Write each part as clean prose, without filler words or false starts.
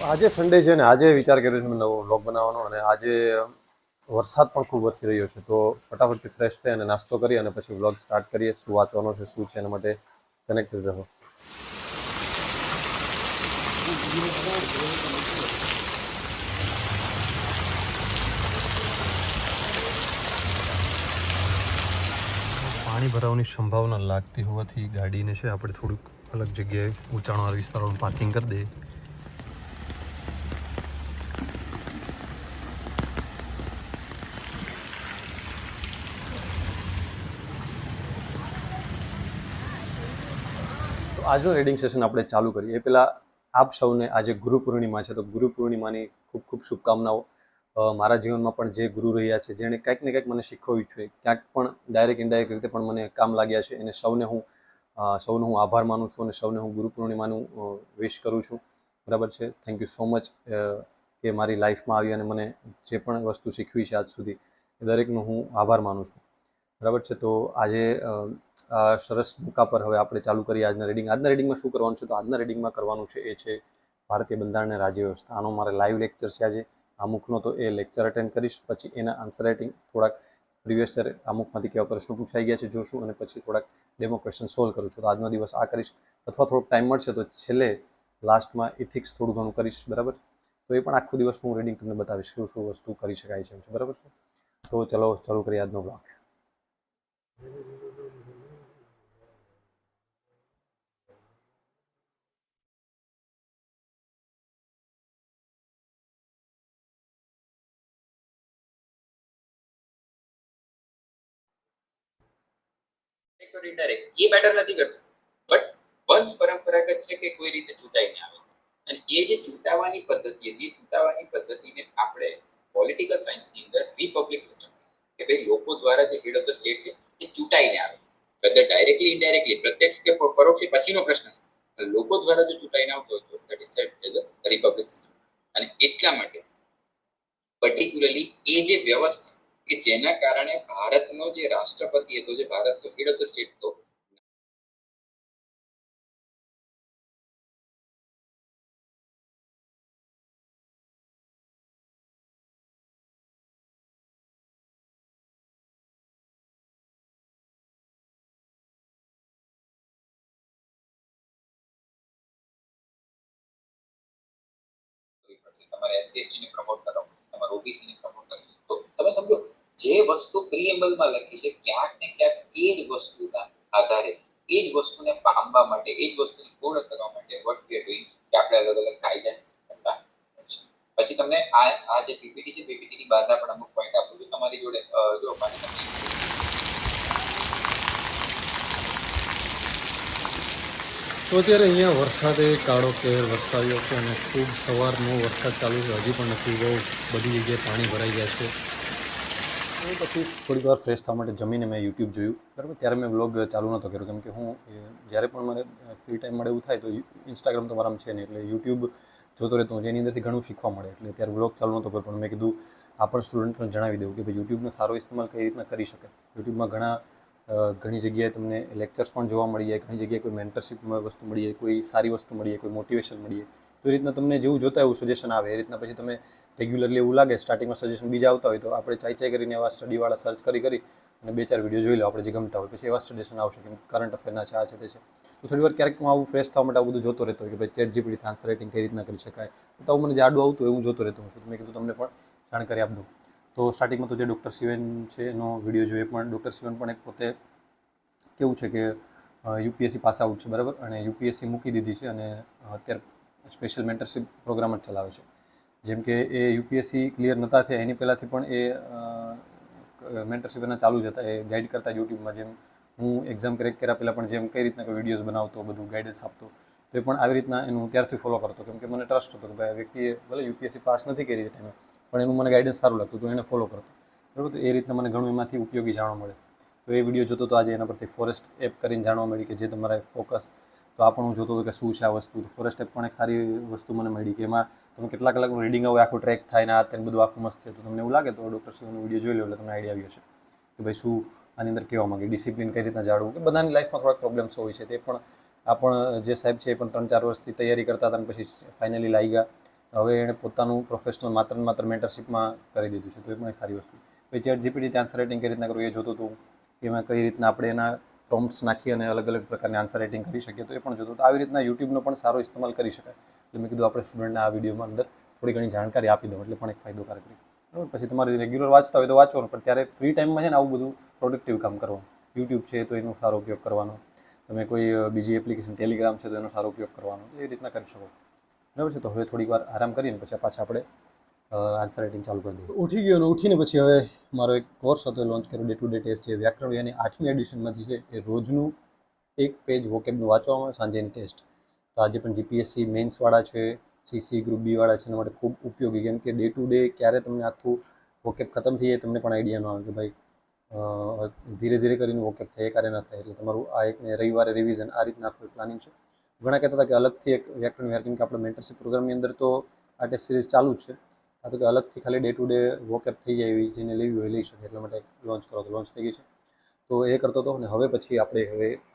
આજે સન્ડે છે ને આજે વિચાર કર્યો છે નવો વ્લોગ બનાવવાનો, અને આજે વરસાદ પણ ખૂબ વરસી રહ્યો છે. તો ફટાફટથી ફ્રેશ થઈ અને નાસ્તો કરી અને પછી વ્લોગ સ્ટાર્ટ કરીએ. શું વાંચવાનો છે, શું છે, એના માટે કનેક્ટેડ રહો. પાણી ભરાવાની સંભાવના લાગતી હોવાથી ગાડીને છે આપણે થોડુંક અલગ જગ્યાએ ઊંચાણવાળા વિસ્તારોમાં પાર્કિંગ કરી દઈએ. તો આજનું રીડિંગ સેશન આપણે ચાલુ કરીએ એ પહેલાં આપ સૌને આજે ગુરુ પૂર્ણિમા છે, તો ગુરુ પૂર્ણિમાની ખૂબ ખૂબ શુભકામનાઓ. મારા જીવનમાં પણ જે ગુરુ રહ્યા છે, જેણે કંઈક ને કંઈક મને શીખવ્યું છે, ક્યાંક પણ ડાયરેક્ટ ઇનડાયરેક્ટ રીતે પણ મને કામ લાગ્યા છે, એને સૌનો હું આભાર માનું છું અને સૌને હું ગુરુ પૂર્ણિમાનું વિશ કરું છું. બરાબર છે. થેન્ક યુ સો મચ કે મારી લાઈફમાં આવી અને મને જે પણ વસ્તુ શીખવી છે આજ સુધી, એ દરેકનો હું આભાર માનું છું. બરાબર છે. તો આજે સરસ મુદ્દા પર હવે આપણે ચાલુ કરીએ આજના રીડિંગ. આજના રીડિંગમાં શું કરવાનું છે? તો આજના રીડિંગમાં કરવાનું છે એ છે ભારતીય બંધારણ અને રાજ્ય વ્યવસ્થા. આનો મારે લાઈવ લેક્ચર છે આજે. અમુકનો તો એ લેક્ચર અટેન્ડ કરીશ, પછી એના આન્સર રાઇટિંગ થોડાક પ્રીવિયસ યર અમુકમાંથી કેવા પ્રશ્નો પૂછાઈ ગયા છે જોશું, અને પછી થોડાક ડેમો ક્વેશ્ચન સોલ્વ કરું છું. તો આજનો દિવસ આ કરીશ, અથવા થોડોક ટાઈમ મળશે તો છેલ્લે લાસ્ટમાં ઇથિક્સ થોડું ઘણું કરીશ. બરાબર. તો એ પણ આખો દિવસ હું રીડિંગ તમને બતાવીશ શું શું વસ્તુ કરી શકાય છે. બરાબર છે. તો ચલો ચાલુ કરીએ આજનો બ્લોગ. ઇનડાયરેક્ટ એ મેટર નથી કરતું, બટ વંશ પરંપરાગત છે કે કોઈ રીતે ચૂંટાઈને આવે, અને એ જે ચૂંટાવાની પદ્ધતિ હતી, ચૂંટાવાની પદ્ધતિને આપણે પોલિટિકલ સાયન્સની અંદર રિપબ્લિક સિસ્ટમ, કે ભાઈ લોકો દ્વારા જે હેડ ઓફ ધ સ્ટેટ છે એ ચૂંટાઈને આવે, કદાચ ડાયરેક્ટલી ઇનડાયરેક્ટલી, પ્રત્યક્ષ કે પરોક્ષ પછીનો પ્રશ્ન છે. લોકો દ્વારા જો ચૂંટાઈને આવતો હતો that is said as a republic system. અને એટલા માટે પર્ટિક્યુલરલી એ જે વ્યવસ્થા કે જેના કારણે ભારતનો જે રાષ્ટ્રપતિ હતો, જે ભારતનો હેડ ઓફ ધ સ્ટેટ હતો, તમારે એસસી એસટી ને પ્રમોટ કરવો પડશે, તમારે ઓબીસી ને પ્રમોટ કરવું. તો તમે સમજો જે વસ્તુ પ્રીએમ્બલમાં લખી છે, ક્યાંક ને ક્યાંક એ જ વસ્તુના આધારે, એ જ વસ્તુને પામવા માટે, એ જ વસ્તુને પૂર્ણ કરવા માટે વોટ વી આર ડુઈંગ, કે આપણે અલગ અલગ કાયદા કરતા છે. પછી તમને આ જે પીપીટી છે, પીપીટી ની બહારના પણ અમુક પોઈન્ટ આપું છું તમારી જોડે. જો તો અત્યારે અહીંયા વરસાદે કાળો કહેર વરસાવ્યો છે અને ખૂબ સવારનો વરસાદ ચાલુ છે. હજી પણ નથી, બહુ બધી જગ્યાએ પાણી ભરાઈ ગયા છે. પછી થોડીક વાર ફ્રેશ થવા માટે જમીને મેં યુટ્યુબ જોયું. બરાબર. ત્યારે મેં વ્લોગ ચાલુ નહોતો કર્યો, કેમ કે હું જ્યારે પણ મને ફ્રી ટાઈમ મળે એવું થાય તો ઇન્સ્ટાગ્રામ તો મારામાં છે નહીં, એટલે યુટ્યુબ જોતો રહેતો હું, જેની અંદરથી ઘણું શીખવા મળે. એટલે ત્યારે વ્લોગ ચાલુ નહોતો કર્યો, પણ મેં કીધું આપણ સ્ટુડન્ટને જણાવી દઉં કે ભાઈ યુટ્યુબનો સારો ઇસ્તેમાલ કઈ રીતના કરી શકે. યુટ્યુબમાં ઘણી જગ્યાએ તમને લેક્ચર્સ પણ જોવા મળી જાય, ઘણી જગ્યાએ કોઈ મેન્ટરશીપમાં વસ્તુ મળી જાય, કોઈ સારી વસ્તુ મળી જાય, કોઈ મોટિવેશન મળી જાય. તો એ રીતના તમને જેવું જોતા એવું સજેશન આવે. એ રીતના પછી તમે રેગ્યુલરલી એવું લાગે સ્ટાર્ટિંગમાં સજેશન બીજા આવતા હોય તો આપણે ચાઈ કરીને એવા સ્ટડીવાળા સર્ચ કરી અને 2-4 વિડીયો જોઈ લો આપણે જે ગમતા હોય, પછી એવા સજેશન આવશે કે કરંટ અફેરના છે, આ છે, તે છે. તો થોડી વાર ક્યારેક હું આવું ફ્રેશ થવા માટે આવું બધું જોતો રહેતો હોય કે ભાઈ ચેટ જીપીટી આન્સર રાઇટિંગ કઈ રીતના કરી શકાય. તો આવું મને જે આડું આવતું હોય હું જોતો રહેતો હોઉં છું. મેં કીધું તમને પણ જાણકારી આપી દઉં. તો સ્ટાર્ટિંગમાં તો જે ડૉક્ટર શિવન છે એનો વિડીયો જોઈએ, પણ ડૉક્ટર શિવન પણ એક પોતે કેવું છે કે યુપીએસસી પાસ આઉટ છે. બરાબર. અને યુપીએસસી મૂકી દીધી છે અને અત્યારે સ્પેશિયલ મેન્ટરશીપ પ્રોગ્રામ જ ચલાવે છે. જેમ કે એ યુપીએસસી ક્લિયર નહોતા થયા એની પહેલાંથી પણ એ મેન્ટરશીપ એના ચાલુ જ હતા. એ ગાઈડ કરતા યુટ્યુબમાં, જેમ હું એક્ઝામ ક્રેક કર્યા પહેલાં પણ જેમ કઈ રીતના કોઈ વિડીયોઝ બનાવતો, બધું ગાઈડન્સ આપતો, તો એ પણ આવી રીતના એનું ત્યારથી ફોલો કરતો, કેમ કે મને ટ્રસ્ટ હતો કે ભાઈ આ વ્યક્તિએ ભલે યુપીએસસી પાસ નથી કરી એ ટાઈમે, પણ એનું મને ગાઈડન્સ સારું લાગતું, તો એને ફોલો કરતો. બરાબર. તો એ રીતના મને ઘણું એમાંથી ઉપયોગી જાણવા મળે. તો એ વિડીયો જોતો તો આજે એના પરથી ફોરેસ્ટ એપ કરીને જાણવા મળી કે જે તમારા ફોકસ, તો આ પણ હું જોતો હતો કે શું છે આ વસ્તુ. તો ફોરેસ્ટ એપ પણ એક સારી વસ્તુ મને મળી કે એમાં તમે કેટલા કલાકનું રીડિંગ આવે, આખું ટ્રેક થાય ને આ તેને બધું આખું મસ્ત છે. તો તમને એવું લાગે તો ડૉક્ટર શિવનો વિડીયો જોઈ લો એટલે તમને આઈડિયા આવી હશે કે ભાઈ શું આની અંદર કહેવા માંગે, ડિસિપ્લિન કઈ રીતના જાળવું, કે બધાની લાઈફમાં થોડાક પ્રોબ્લેમ્સ હોય છે. તે પણ જે સાહેબ છે એ પણ 3-4 વર્ષથી તૈયારી કરતા હતા અને પછી ફાઇનલી લાગી ગયા. હવે એણે પોતાનું પ્રોફેશનલ માત્ર ને માત્ર મેન્ટરશિપમાં કરી દીધું છે, તો એ પણ એક સારી વસ્તુ. પછી ચેટ જીપીટી આન્સર રાઇટિંગ કઈ રીતના કરવું એ જોતું હતું, કે એમાં કઈ રીતના આપણે એના પ્રોમ્પ્ટ્સ નાખી અને અલગ અલગ પ્રકારની આન્સર રાઇટિંગ કરી શકીએ, તો એ પણ જોતું. તો આવી રીતના યુટ્યુબનો પણ સારો ઇસ્તેમાલ કરી શકાય. એટલે મેં કીધું આપણે સ્ટુડન્ટને આ વિડીયોમાં અંદર થોડી ઘણી જાણકારી આપી દઉં, એટલે પણ એક ફાયદોકારક રહે. બરાબર. પછી તમારે રેગ્યુલર વાંચતા હોય તો વાંચવાનું, પણ ત્યારે ફ્રી ટાઈમમાં છે ને આવું બધું પ્રોડક્ટિવ કામ કરવાનું. યુટ્યુબ છે તો એનો સારો ઉપયોગ કરવાનો, તમે કોઈ બીજી એપ્લિકેશન ટેલિગ્રામ છે તો એનો સારો ઉપયોગ કરવાનો, તો એ રીતના કરી શકો. બરાબર છે. તો હવે થોડીક વાર આરામ કરીને પછી પાછા આપણે આન્સર રાઇટિંગ ચાલુ કરી દઈએ. ઉઠી ગયો અને ઉઠીને પછી હવે મારો એક કોર્સ હતો એ લોન્ચ કર્યો, ડે ટુ ડે ટેસ્ટ છે વ્યાકરણ વિહારની 8મી એડિશનમાંથી છે. એ રોજનું એક પેજ વોકેબનું વાંચવામાં, સાંજેની ટેસ્ટ. તો આજે પણ જીપીએસસી મેન્સવાળા છે, સીસી ગ્રુપ બી વાળા છે, એના માટે ખૂબ ઉપયોગી, કેમ કે ડે ટુ ડે ક્યારે તમને આખું વોકેબ ખતમ થઈ જાય તમને પણ આઈડિયા ન આવે કે ભાઈ ધીરે ધીરે કરીને વોકેબ થાય, એ કાર્ય ન થાય. એટલે તમારું આ એક રવિવારે રિવિઝન, આ રીતના આખું પ્લાનિંગ છે. ઘણા કહેતા હતા કે અલગથી એક વ્યાકરણ વિહાર, કેમ કે આપણે મેન્ટરશિપ પ્રોગ્રામની અંદર તો આ ટેસ્ટ સિરીઝ ચાલુ જ છે, આ તો કે અલગથી ખાલી ડે ટુ ડે વોકેબ થઈ જાય એવી જેને લેવી હોય લઈ શકે, એટલા માટે લોન્ચ કરો. તો લોન્ચ થઈ ગઈ છે, તો એ કરતો હતો. અને હવે પછી આપણે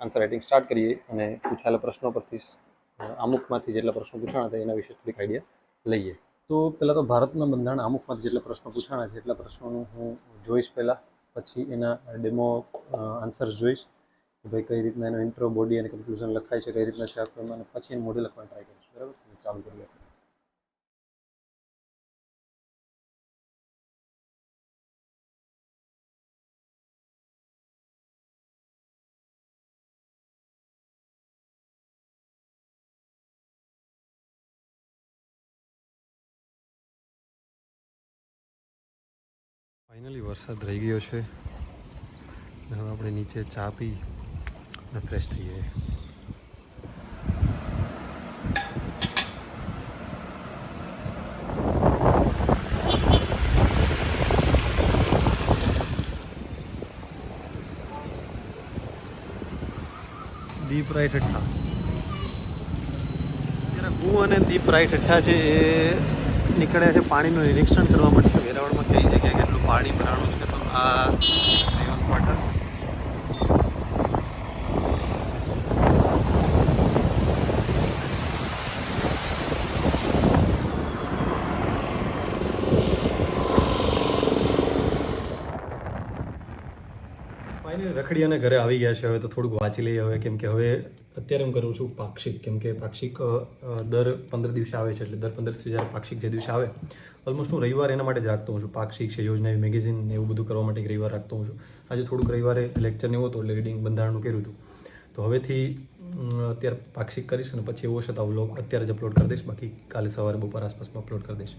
આન્સર રાઇટિંગ સ્ટાર્ટ કરીએ અને પૂછાયેલા પ્રશ્નો પરથી આમુખમાંથી જેટલા પ્રશ્નો પૂછાણા હતા એના વિશે થોડીક આઈડિયા લઈએ. તો પહેલાં તો ભારતના બંધારણ આમુખમાંથી જેટલા પ્રશ્નો પૂછાણા છે એટલા પ્રશ્નોનું હું જોઈશ પહેલાં, પછી એના ડેમો આન્સર્સ જોઈશ કે ભાઈ કઈ રીતના એનો ઇન્ટ્રો, બોડી અને કન્ક્લુઝન લખાય છે, કઈ રીતના છે આખું, અને પછી એનું મોઢે લખવાનું ટ્રાય કરીશ. બરાબર, ચાલુ કરીએ આપણે. ફાઇનલી વરસાદ રહી ગયો છે, હવે આપણે નીચે ચા પી અને ફ્રેશ થઈ જઈએ. દીપરાય ઠઠ્ઠા, ત્યારે હું અને દીપરાય ઠઠ્ઠા છે એ નીકળ્યા છે પાણીનું નિરીક્ષણ કરવા માટે. વેરાવળમાં કઈ જગ્યાએ કેટલું પાણી ભરાણું છે. તો આ રેવન ક્વાર્ટર્સ, ફાઇનલી રખડી અને ઘરે આવી ગયા છે. હવે તો થોડુંક વાંચી લઈએ હવે, કેમ કે હવે અત્યારે હું કરું છું પાક્ષિક, કેમ કે પાક્ષિક દર 15 દિવસે આવે છે. એટલે દર 15 દિવસે જ્યારે પાક્ષિક જે દિવસે આવે, ઓલમોસ્ટ હું રવિવાર એના માટે જ રાખતો હોઉં છું. પાક્ષિક છે, યોજના મેગેઝિન ને એવું બધું કરવા માટે એક રવિવાર રાખતો હોઉં છું. આજે થોડુંક રવિવારે લેક્ચર ને એવું હતું એટલે રીડિંગ બંધારણનું કર્યું હતું. તો હવેથી અત્યારે પાક્ષિક કરીશ અને પછી એવો હશે તો વ્લોગ અત્યારે જ અપલોડ કરી દઈશ, બાકી કાલે સવારે બપોર આસપાસમાં અપલોડ કરી દઈશ.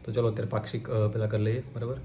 તો ચલો અત્યારે પાક્ષિક પહેલાં કરી લઈએ. બરાબર.